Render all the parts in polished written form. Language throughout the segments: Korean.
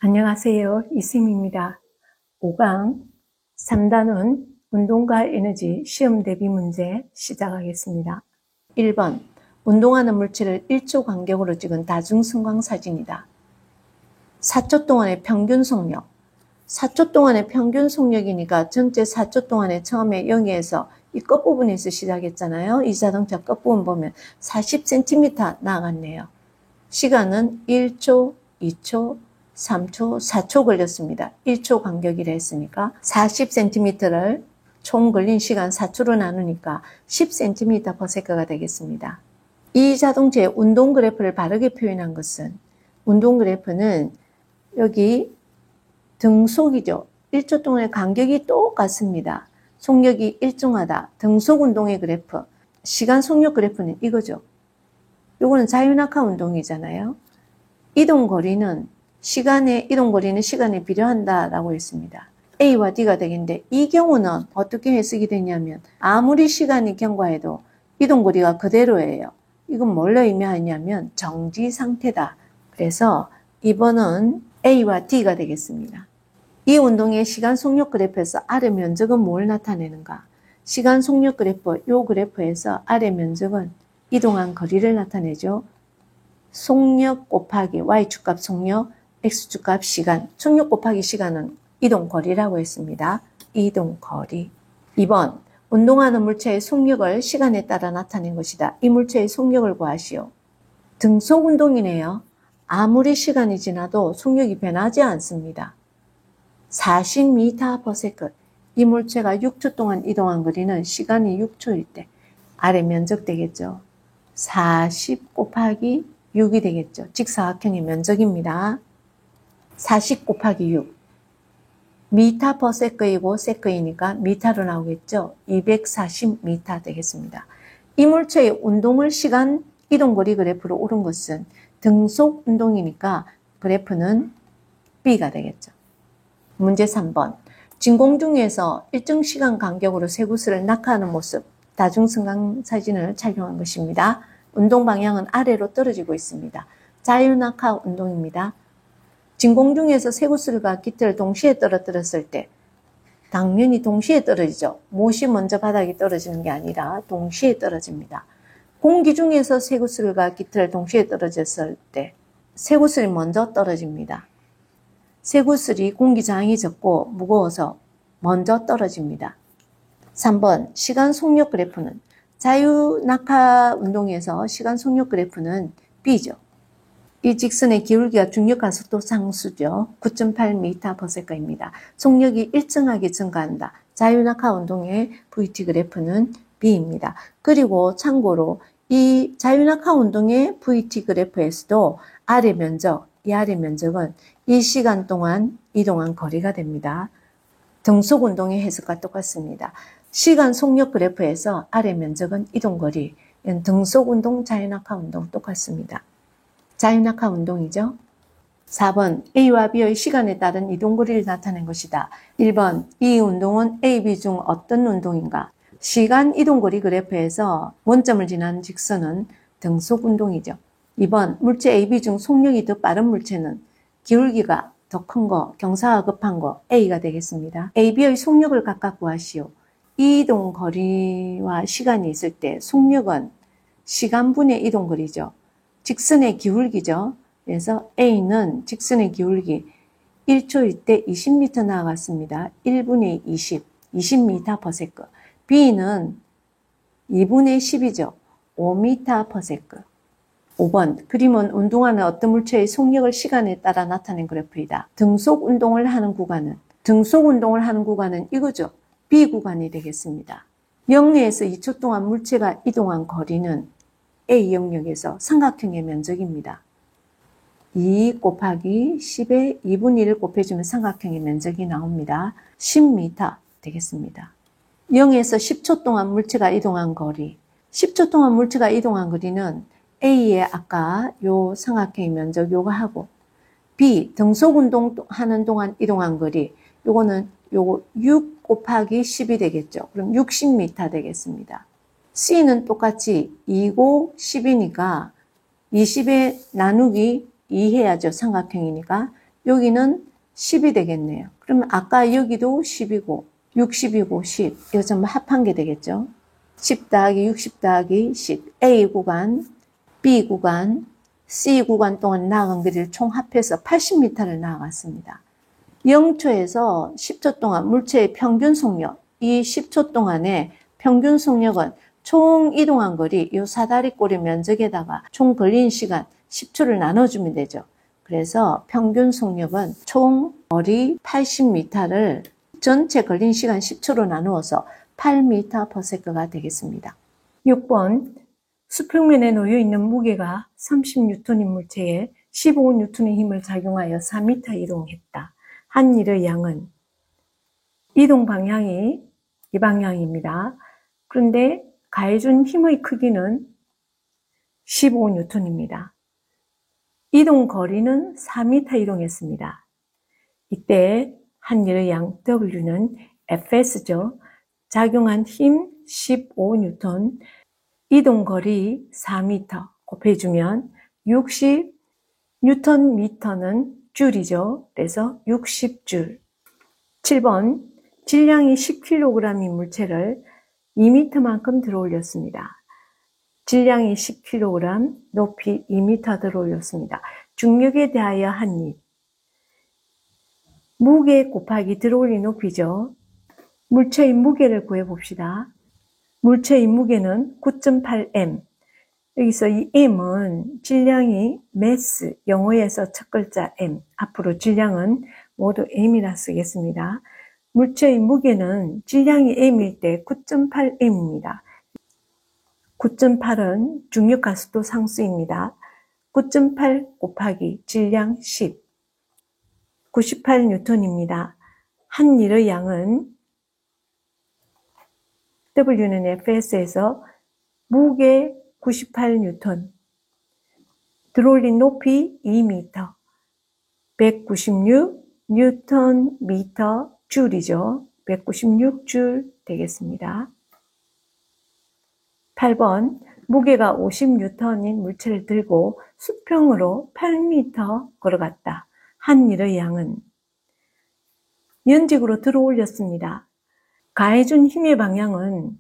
안녕하세요. 이쌤입니다. 5강 3단원 운동과 에너지 시험 대비 문제 시작하겠습니다. 1번 운동하는 물체를 1초 간격으로 찍은 다중성광 사진이다. 4초 동안의 평균 속력 4초 동안의 평균 속력이니까 전체 4초 동안에 처음에 0에서 이 끝부분에서 시작했잖아요. 이 자동차 끝부분 보면 40cm 나아갔네요. 시간은 1초, 2초, 3초, 4초 걸렸습니다. 1초 간격이라 했으니까 40cm를 총 걸린 시간 4초로 나누니까 10cm/s가 되겠습니다. 이 자동차의 운동 그래프를 바르게 표현한 것은 운동 그래프는 여기 등속이죠. 1초 동안의 간격이 똑같습니다. 속력이 일정하다. 등속 운동의 그래프. 시간 속력 그래프는 이거죠. 요거는 자유낙하 운동이잖아요. 이동거리는 시간에 비례한다라고 했습니다. A와 D가 되겠는데 이 경우는 어떻게 해석이 되냐면 아무리 시간이 경과해도 이동거리가 그대로예요. 이건 뭘 의미하냐면 정지 상태다. 그래서 2번은 A와 D가 되겠습니다. 이 운동의 시간 속력 그래프에서 아래 면적은 뭘 나타내는가? 시간 속력 그래프, 요 그래프에서 아래 면적은 이동한 거리를 나타내죠. 속력 곱하기 Y축값 속력, X축값 시간, 속력 곱하기 시간은 이동거리라고 했습니다. 이동거리. 2번, 운동하는 물체의 속력을 시간에 따라 나타낸 것이다. 이 물체의 속력을 구하시오. 등속 운동이네요. 아무리 시간이 지나도 속력이 변하지 않습니다. 40m/s. 이 물체가 6초 동안 이동한 거리는 시간이 6초일 때 아래 면적 되겠죠. 40 곱하기 6이 되겠죠. 직사각형의 면적입니다. 40 곱하기 6. m/s이고 세크이니까 미터로 나오겠죠. 240m 되겠습니다. 이 물체의 운동을 시간 이동거리 그래프로 오른 것은 등속 운동이니까 그래프는 B가 되겠죠. 문제 3번. 진공중에서 일정 시간 간격으로 쇠구슬을 낙하하는 모습, 다중성광 사진을 촬영한 것입니다. 운동 방향은 아래로 떨어지고 있습니다. 자유낙하 운동입니다. 진공중에서 쇠구슬과 기틀을 동시에 떨어뜨렸을 때 당연히 동시에 떨어지죠. 못이 먼저 바닥에 떨어지는 게 아니라 동시에 떨어집니다. 공기 중에서 쇠구슬과 기틀을 동시에 떨어졌을 때 쇠구슬이 먼저 떨어집니다. 쇠구슬이 공기 저항이 적고 무거워서 먼저 떨어집니다. 3번 시간 속력 그래프는 자유낙하 운동에서 시간 속력 그래프는 B죠. 이 직선의 기울기가 중력과 속도 상수죠. 9.8m/s입니다. 속력이 일정하게 증가한다. 자유낙하 운동의 VT 그래프는 B입니다. 그리고 참고로 이 자유낙하 운동의 VT 그래프에서도 아래 면적, 이 아래 면적은 이 시간 동안 이동한 거리가 됩니다. 등속 운동의 해석과 똑같습니다. 시간 속력 그래프에서 아래 면적은 이동거리, 등속 운동, 자유낙하 운동 똑같습니다. 자유낙하 운동이죠. 4번 A와 B의 시간에 따른 이동거리를 나타낸 것이다. 1번 이 운동은 A, B 중 어떤 운동인가? 시간 이동거리 그래프에서 원점을 지나는 직선은 등속 운동이죠. 2번 물체 A, B 중 속력이 더 빠른 물체는 기울기가 더 큰 거, 경사가 급한 거 A가 되겠습니다. A, B의 속력을 각각 구하시오. 이동거리와 시간이 있을 때 속력은 시간분의 이동거리죠. 직선의 기울기죠. 그래서 A는 직선의 기울기 1초일 때 20m 나아갔습니다. 1분의 20, 20m/s. B는 2분의 10이죠. 5m/s. 5번 그림은 운동하는 어떤 물체의 속력을 시간에 따라 나타낸 그래프이다. 등속 운동을 하는 구간은 이거죠. B 구간이 되겠습니다. 0에서 2초 동안 물체가 이동한 거리는 A 영역에서 삼각형의 면적입니다. 2 곱하기 10의 2분의 1을 곱해주면 삼각형의 면적이 나옵니다. 10m 되겠습니다. 0에서 10초 동안 물체가 이동한 거리. 10초 동안 물체가 이동한 거리는 A의 아까 요 삼각형의 면적 요거 하고 B 등속 운동하는 동안 이동한 거리 요거는 요거 6 곱하기 10이 되겠죠. 그럼 60m 되겠습니다. C는 똑같이 2고 10이니까 20에 나누기 2 해야죠. 삼각형이니까 여기는 10이 되겠네요. 그러면 아까 여기도 10이고 60이고 10. 이거 전부 합한 게 되겠죠. 10 더하기 60 더하기 10. A 구간, B 구간, C 구간 동안 나아간 거리를 총 합해서 80m를 나아갔습니다. 0초에서 10초 동안 물체의 평균 속력, 이 10초 동안의 평균 속력은 총 이동한 거리, 이 사다리꼴의 면적에다가 총 걸린 시간 10초를 나눠주면 되죠. 그래서 평균 속력은 총 거리 80m를 전체 걸린 시간 10초로 나누어서 8m/s가 되겠습니다. 6번, 수평면에 놓여있는 무게가 30N인 물체에 15N의 힘을 작용하여 4m 이동했다. 한 일의 양은 이동 방향이 이 방향입니다. 그런데 가해준 힘의 크기는 15N입니다. 이동 거리는 4m 이동했습니다. 이때 한 일의 양 W는 Fs죠. 작용한 힘 15N, 이동 거리 4m 곱해주면 60Nm는 줄이죠. 그래서 60줄. 7번, 질량이 10kg인 물체를 2m만큼 들어올렸습니다. 질량이 10kg, 높이 2m 들어올렸습니다. 중력에 대하여 한 일. 무게 곱하기 들어올린 높이죠. 물체의 무게를 구해봅시다. 물체의 무게는 9.8m. 여기서 이 m은 질량이 mass, 영어에서 첫 글자 m. 앞으로 질량은 모두 m이라 쓰겠습니다. 물체의 무게는 질량이 m일 때 9.8m입니다. 9.8은 중력가속도 상수입니다. 9.8 곱하기 질량 10, 98N입니다. 한 일의 양은 W는 Fs에서 무게 98N, 들어올린 높이 2m, 196Nm 줄이죠. 196줄 되겠습니다. 8번, 무게가 50N인 물체를 들고 수평으로 8m 걸어갔다. 한 일의 양은 연직으로 들어올렸습니다. 가해준 힘의 방향은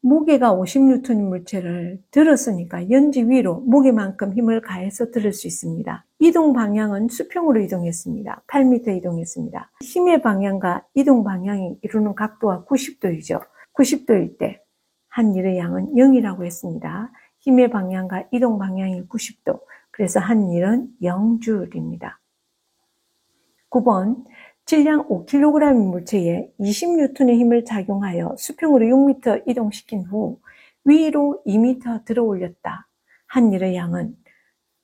무게가 50N인 물체를 들었으니까 연지 위로 무게만큼 힘을 가해서 들을 수 있습니다. 이동 방향은 수평으로 이동했습니다. 8m 이동했습니다. 힘의 방향과 이동 방향이 이루는 각도가 90도이죠. 90도일 때 한 일의 양은 0이라고 했습니다. 힘의 방향과 이동 방향이 90도. 그래서 한 일은 0줄입니다. 9번, 질량 5kg인 물체에 20N의 힘을 작용하여 수평으로 6m 이동시킨 후 위로 2m 들어올렸다. 한 일의 양은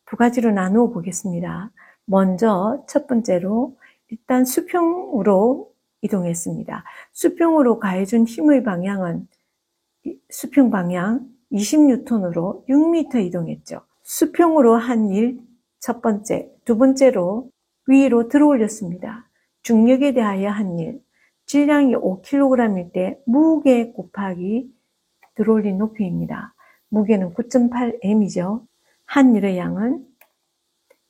두 가지로 나누어 보겠습니다. 먼저 첫 번째로 일단 수평으로 이동했습니다. 수평으로 가해준 힘의 방향은 수평 방향 20N으로 6m 이동했죠. 수평으로 한 일 첫 번째, 두 번째로 위로 들어올렸습니다. 중력에 대하여 한 일, 질량이 5kg일 때 무게 곱하기 들어올린 높이입니다. 무게는 9.8m이죠. 한 일의 양은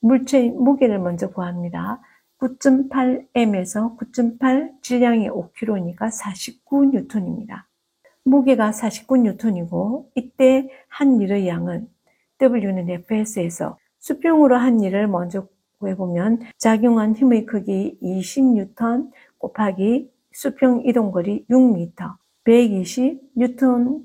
물체의 무게를 먼저 구합니다. 9.8m에서 9.8, 질량이 5kg니까 49N입니다. 무게가 49N이고 이때 한 일의 양은 W는 Fs에서 수평으로 한 일을 먼저 구해보면 작용한 힘의 크기 20N 곱하기 수평 이동거리 6m, 120Nm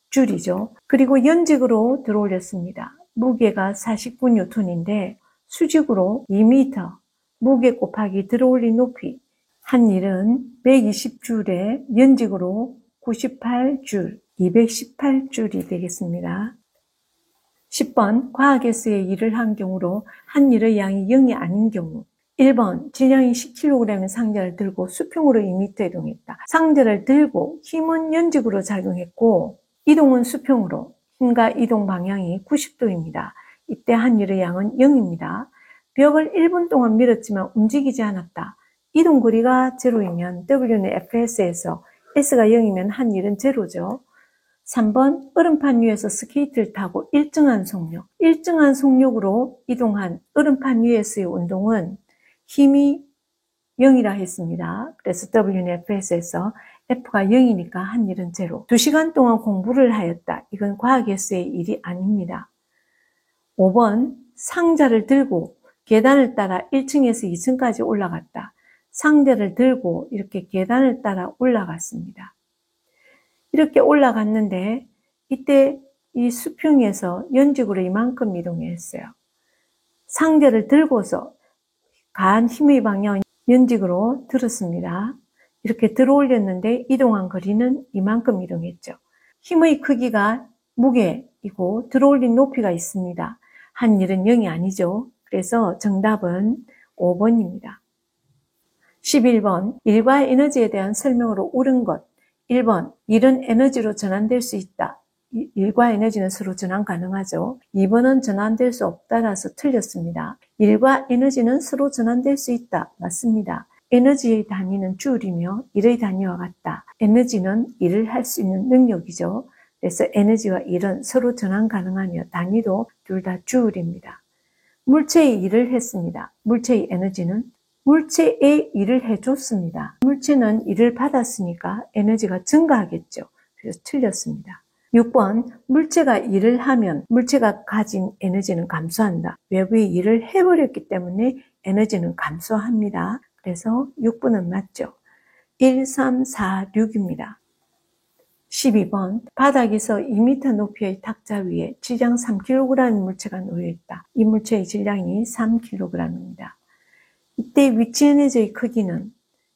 줄이죠. 그리고 연직으로 들어올렸습니다. 무게가 49N인데 수직으로 2m, 무게 곱하기 들어올린 높이, 한 일은 120줄에 연직으로 98줄, 218줄이 되겠습니다. 10번, 과학에서의 일을 한 경우로 한 일의 양이 0이 아닌 경우. 1번, 질량이 10kg인 상자를 들고 수평으로 2m 이동했다. 상자를 들고 힘은 연직으로 작용했고 이동은 수평으로, 힘과 이동 방향이 90도입니다. 이때 한 일의 양은 0입니다. 벽을 1분 동안 밀었지만 움직이지 않았다. 이동 거리가 0이면 W는 Fs에서 S가 0이면 한 일은 0죠. 3번 얼음판 위에서 스케이트를 타고 일정한 속력으로 이동한 얼음판 위에서의 운동은 힘이 0이라 했습니다. 그래서 WNFS에서 F가 0이니까 한 일은 제로. 2시간 동안 공부를 하였다. 이건 과학에서의 일이 아닙니다. 5번 상자를 들고 계단을 따라 1층에서 2층까지 올라갔다. 상자를 들고 이렇게 계단을 따라 올라갔습니다. 이렇게 올라갔는데 이때 이 수평에서 연직으로 이만큼 이동했어요. 상자를 들고서 가한 힘의 방향은 연직으로 들었습니다. 이렇게 들어 올렸는데 이동한 거리는 이만큼 이동했죠. 힘의 크기가 무게이고 들어 올린 높이가 있습니다. 한 일은 0이 아니죠. 그래서 정답은 5번입니다. 11번 일과 에너지에 대한 설명으로 옳은 것. 1번 일은 에너지로 전환될 수 있다. 일과 에너지는 서로 전환 가능하죠. 2번은 전환될 수 없다라서 틀렸습니다. 일과 에너지는 서로 전환될 수 있다. 맞습니다. 에너지의 단위는 줄이며 일의 단위와 같다. 에너지는 일을 할 수 있는 능력이죠. 그래서 에너지와 일은 서로 전환 가능하며 단위도 둘 다 줄입니다. 물체의 일을 했습니다. 물체의 에너지는 물체의 일을 해줬습니다. 물체는 일을 받았으니까 에너지가 증가하겠죠. 그래서 틀렸습니다. 6번 물체가 일을 하면 물체가 가진 에너지는 감소한다. 외부의 일을 해버렸기 때문에 에너지는 감소합니다. 그래서 6번은 맞죠. 1, 3, 4, 6입니다. 12번 바닥에서 2m 높이의 탁자 위에 질량 3kg의 물체가 놓여있다. 이 물체의 질량이 3kg입니다. 이때 위치 에너지의 크기는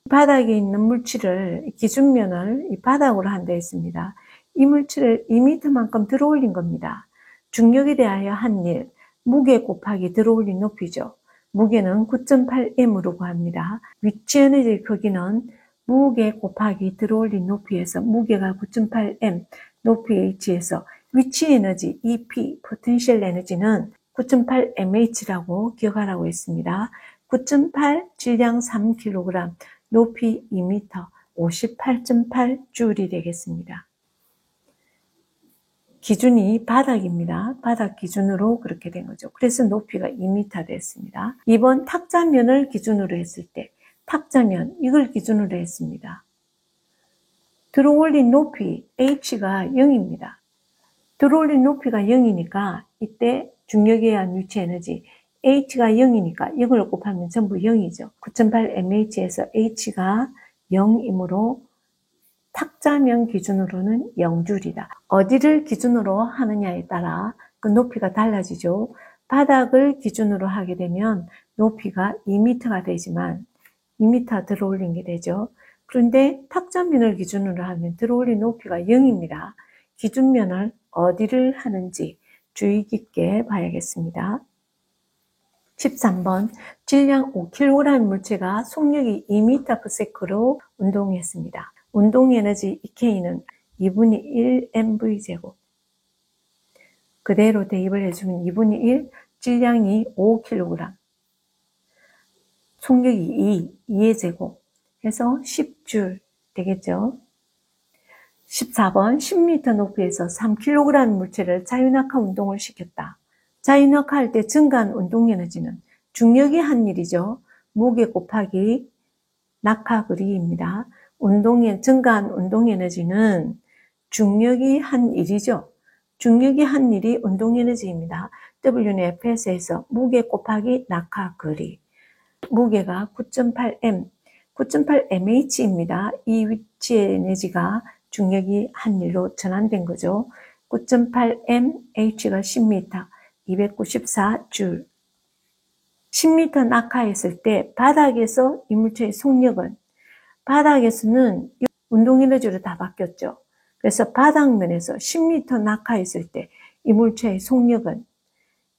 바닥에 있는 물질을 기준면을 이 바닥으로 한다 했습니다. 이 물질을 2m만큼 들어 올린 겁니다. 중력에 대하여 한 일, 무게 곱하기 들어 올린 높이죠. 무게는 9.8m으로 구합니다. 위치 에너지의 크기는 무게 곱하기 들어 올린 높이에서 무게가 9.8m, 높이 h에서 위치 에너지 EP, 포텐셜 에너지는 9.8mh라고 기억하라고 했습니다. 9.8, 질량 3kg, 높이 2m, 58.8줄이 되겠습니다. 기준이 바닥입니다. 바닥 기준으로 그렇게 된 거죠. 그래서 높이가 2m 됐습니다. 2번 탁자면을 기준으로 했을 때 탁자면 이걸 기준으로 했습니다. 들어 올린 높이 h가 0입니다. 들어 올린 높이가 0이니까 이때 중력에 의한 위치 에너지 h가 0이니까 0을 곱하면 전부 0이죠. 9.8mh에서 h가 0이므로 탁자면 기준으로는 0줄이다. 어디를 기준으로 하느냐에 따라 그 높이가 달라지죠. 바닥을 기준으로 하게 되면 높이가 2m가 되지만 2m 들어 올린 게 되죠. 그런데 탁자면을 기준으로 하면 들어 올린 높이가 0입니다. 기준면을 어디를 하는지 주의 깊게 봐야겠습니다. 13번 질량 5kg 물체가 속력이 2m/s로 운동했습니다. 운동 에너지 EK는 2분의 1 mv제곱. 그대로 대입을 해주면 2분의 1, 질량이 5kg. 속력이 2의 제곱. 해서 10줄 되겠죠. 14번 10m 높이에서 3kg 물체를 자유낙하 운동을 시켰다. 자유낙하할 때 증가한 운동 에너지는 중력이 한 일이죠. 무게 곱하기 낙하거리입니다. 증가한 운동 에너지는 중력이 한 일이죠. 중력이 한 일이 운동 에너지입니다. WNFS에서 무게 곱하기 낙하거리. 무게가 9.8m, 9.8mh입니다. 이 위치의 에너지가 중력이 한 일로 전환된 거죠. 9.8m, h가 10m, 294줄. 10m 낙하했을 때 바닥에서 이 물체의 속력은 바닥에서는 운동 에너지로 다 바뀌었죠. 그래서 바닥면에서 10m 낙하했을 때 이 물체의 속력은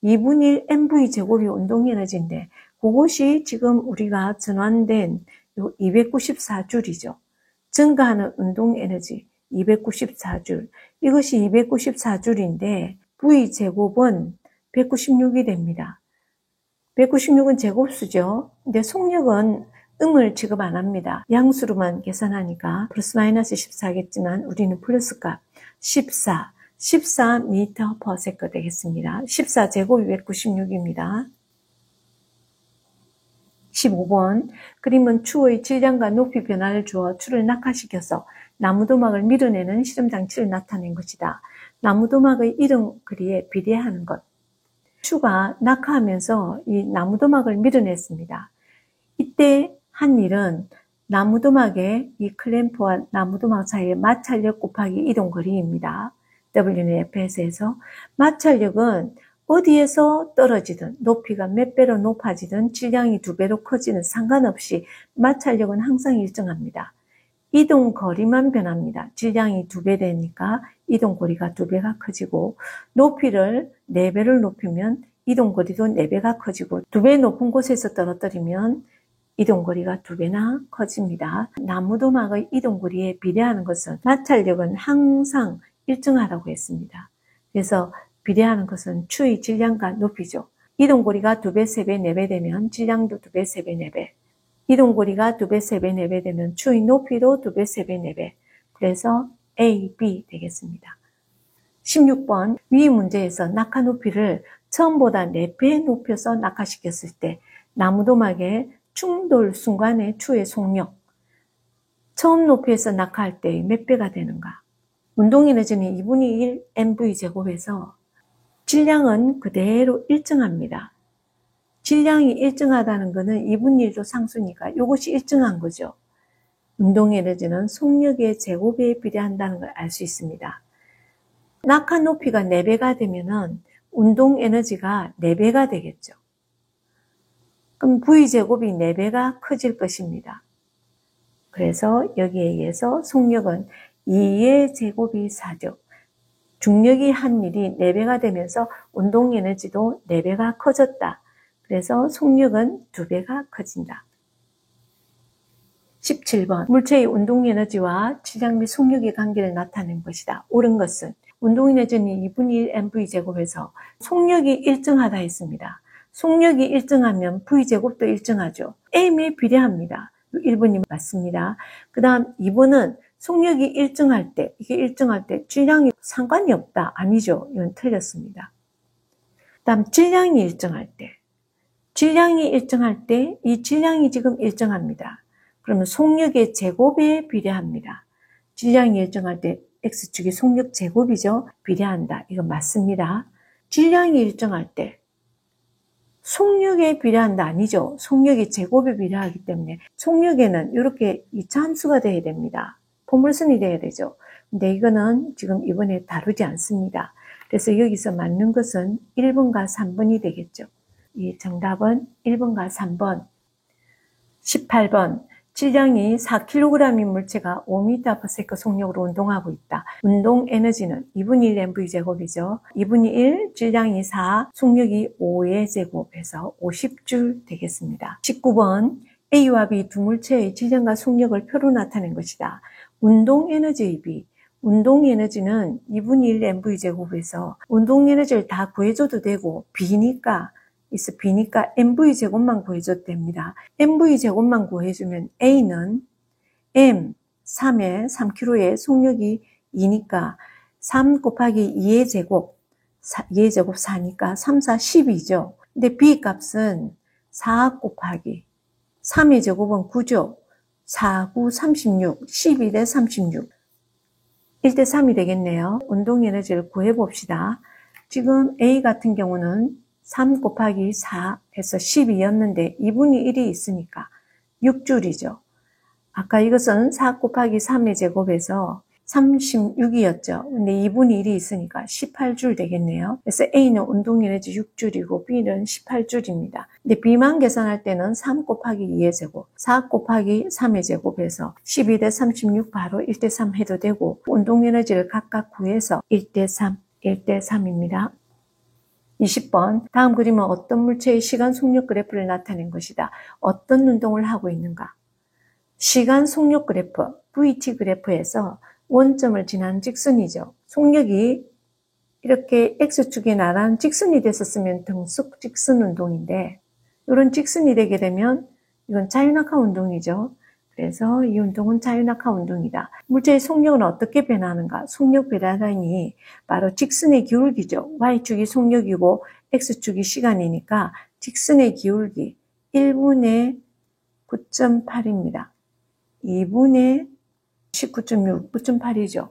2분의 1 mv제곱이 운동 에너지인데 그것이 지금 우리가 전환된 294줄이죠. 증가하는 운동 에너지 294줄. 이것이 294줄인데 V제곱은 196이 됩니다. 196은 제곱수죠. 근데 속력은 음을 취급 안 합니다. 양수로만 계산하니까 플러스 마이너스 14겠지만 우리는 플러스 값. 14m/s 되겠습니다. 14제곱이 196입니다. 15번 그림은 추의 질량과 높이 변화를 주어 추를 낙하시켜서 나무도막을 밀어내는 실험 장치를 나타낸 것이다. 나무도막의 이동 거리에 비례하는 것. 추가 낙하하면서 이 나무도막을 밀어냈습니다. 이때 한 일은 나무도막의 이 클램프와 나무도막 사이의 마찰력 곱하기 이동거리입니다. W는 F에서 마찰력은 어디에서 떨어지든 높이가 몇 배로 높아지든 질량이 2배로 커지는 상관없이 마찰력은 항상 일정합니다. 이동거리만 변합니다. 질량이 2배 되니까 이동거리가 2배가 커지고 높이를 4배를 높이면 이동거리도 4배가 커지고 2배 높은 곳에서 떨어뜨리면 이동거리가 2배나 커집니다. 나무도막의 이동거리에 비례하는 것은 마찰력은 항상 일정하다고 했습니다. 그래서 비례하는 것은 추의 질량과 높이죠. 이동거리가 2배, 3배, 4배 되면 질량도 2배, 3배, 4배. 이동거리가 2배, 3배, 4배 되면 추의 높이도 2배, 3배, 4배. 그래서 A, B 되겠습니다. 16번 위 문제에서 낙하 높이를 처음보다 4배 높여서 낙하시켰을 때 나무도막의 충돌 순간의 추의 속력. 처음 높이에서 낙하할 때 몇 배가 되는가? 운동에너지는 2분의 1 mv제곱에서 질량은 그대로 일정합니다. 질량이 일정하다는 것은 2분의 1도 상수니까 이것이 일정한 거죠. 운동에너지는 속력의 제곱에 비례한다는 걸 알 수 있습니다. 낙하 높이가 4배가 되면은 운동에너지가 4배가 되겠죠. 그럼 V제곱이 4배가 커질 것입니다. 그래서 여기에 의해서 속력은 2의 제곱이 4죠. 중력이 한 일이 4배가 되면서 운동에너지도 4배가 커졌다. 그래서 속력은 2배가 커진다. 17번 물체의 운동에너지와 질량 및 속력의 관계를 나타낸 것이다. 옳은 것은 운동에너지는 2분의 1 mv제곱에서 속력이 일정하다 했습니다. 속력이 일정하면 V제곱도 일정하죠. M에 비례합니다. 1번이 맞습니다. 그 다음 2번은 속력이 일정할 때, 이게 일정할 때 질량이 상관이 없다. 아니죠. 이건 틀렸습니다. 그 다음 질량이 일정할 때. 질량이 일정할 때 이 질량이 지금 일정합니다. 그러면 속력의 제곱에 비례합니다. 질량이 일정할 때 X축이 속력 제곱이죠. 비례한다. 이거 맞습니다. 질량이 일정할 때 속력에 비례한다 아니죠. 속력이 제곱에 비례하기 때문에 속력에는 이렇게 2차 함수가 돼야 됩니다. 포물선이 돼야 되죠. 근데 이거는 지금 이번에 다루지 않습니다. 그래서 여기서 맞는 것은 1번과 3번이 되겠죠. 이 정답은 1번과 3번. 18번 질량이 4kg인 물체가 5m/s 속력으로 운동하고 있다. 운동 에너지는 2분의 1 mv제곱이죠. 2분의 1 질량이 4, 속력이 5의 제곱해서 50줄 되겠습니다. 19번 A와 B 두 물체의 질량과 속력을 표로 나타낸 것이다. 운동 에너지의 비. 운동 에너지는 2분의 1 mv제곱에서 운동 에너지를 다 구해줘도 되고 B니까 mv제곱만 구해줘도 됩니다. mv제곱만 구해주면 A는 m 3에 3kg의 속력이 2니까 3 곱하기 2의 제곱 2의 제곱 4니까 3, 4, 12죠. 근데 B 값은 4 곱하기 3의 제곱은 9죠. 4, 9, 36, 12대 36 1대 3이 되겠네요. 운동 에너지를 구해봅시다. 지금 A 같은 경우는 3 곱하기 4 해서 12였는데 2분의 1이 있으니까 6줄이죠. 아까 이것은 4 곱하기 3의 제곱에서 36이었죠. 근데 2분의 1이 있으니까 18줄 되겠네요. 그래서 A는 운동에너지 6줄이고 B는 18줄입니다. 근데 B만 계산할 때는 3 곱하기 2의 제곱, 4 곱하기 3의 제곱에서 12대 36 바로 1대 3 해도 되고 운동에너지를 각각 구해서 1대 3, 1대 3입니다. 20번 다음 그림은 어떤 물체의 시간 속력 그래프를 나타낸 것이다. 어떤 운동을 하고 있는가? 시간 속력 그래프, VT 그래프에서 원점을 지난 직선이죠. 속력이 이렇게 X축에 나란히 직선이 됐었으면 등속 직선 운동인데 이런 직선이 되게 되면 이건 자유낙하 운동이죠. 그래서 이 운동은 자유낙하 운동이다. 물체의 속력은 어떻게 변하는가? 속력 변화량이 바로 직선의 기울기죠. Y축이 속력이고 X축이 시간이니까 직선의 기울기 1분의 9.8입니다. 2분의 19.6, 9.8이죠.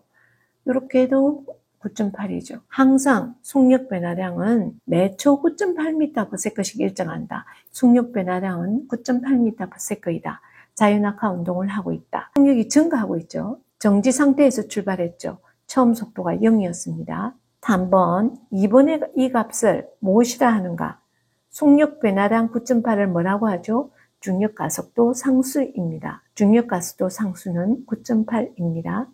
이렇게 해도 9.8이죠. 항상 속력 변화량은 매초 9.8m/s씩 일정한다. 속력 변화량은 9.8m/s이다. 자유낙하 운동을 하고 있다. 속력이 증가하고 있죠. 정지 상태에서 출발했죠. 처음 속도가 0이었습니다. 3번, 2번의 이 값을 무엇이라 하는가? 속력 변화량 9.8을 뭐라고 하죠? 중력 가속도 상수입니다. 중력 가속도 상수는 9.8입니다.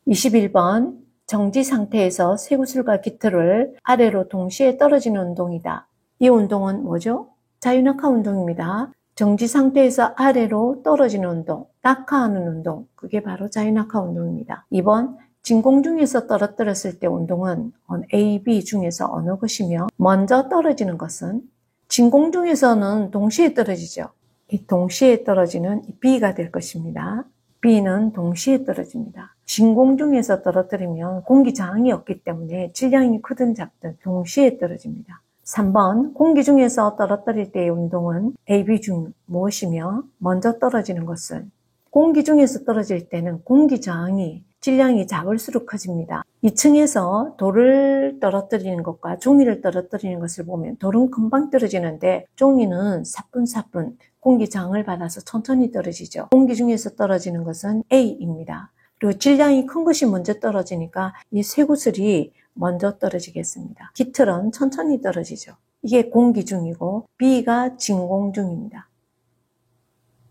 21번, 정지 상태에서 쇠구슬과 깃털을 아래로 동시에 떨어지는 운동이다. 이 운동은 뭐죠? 자유낙하 운동입니다. 정지 상태에서 아래로 떨어지는 운동, 낙하하는 운동, 그게 바로 자유낙하 운동입니다. 2번, 진공 중에서 떨어뜨렸을 때 운동은 A, B 중에서 어느 것이며 먼저 떨어지는 것은 진공 중에서는 동시에 떨어지죠. 이 동시에 떨어지는 B가 될 것입니다. B는 동시에 떨어집니다. 진공 중에서 떨어뜨리면 공기 저항이 없기 때문에 질량이 크든 작든 동시에 떨어집니다. 3번, 공기 중에서 떨어뜨릴 때의 운동은 A, B 중 무엇이며 먼저 떨어지는 것은 공기 중에서 떨어질 때는 공기 저항이 질량이 작을수록 커집니다. 2층에서 돌을 떨어뜨리는 것과 종이를 떨어뜨리는 것을 보면 돌은 금방 떨어지는데 종이는 사뿐사뿐 공기 저항을 받아서 천천히 떨어지죠. 공기 중에서 떨어지는 것은 A입니다. 그리고 질량이 큰 것이 먼저 떨어지니까 이 쇠구슬이 먼저 떨어지겠습니다. 깃털은 천천히 떨어지죠. 이게 공기 중이고 B가 진공 중입니다.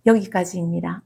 여기까지입니다.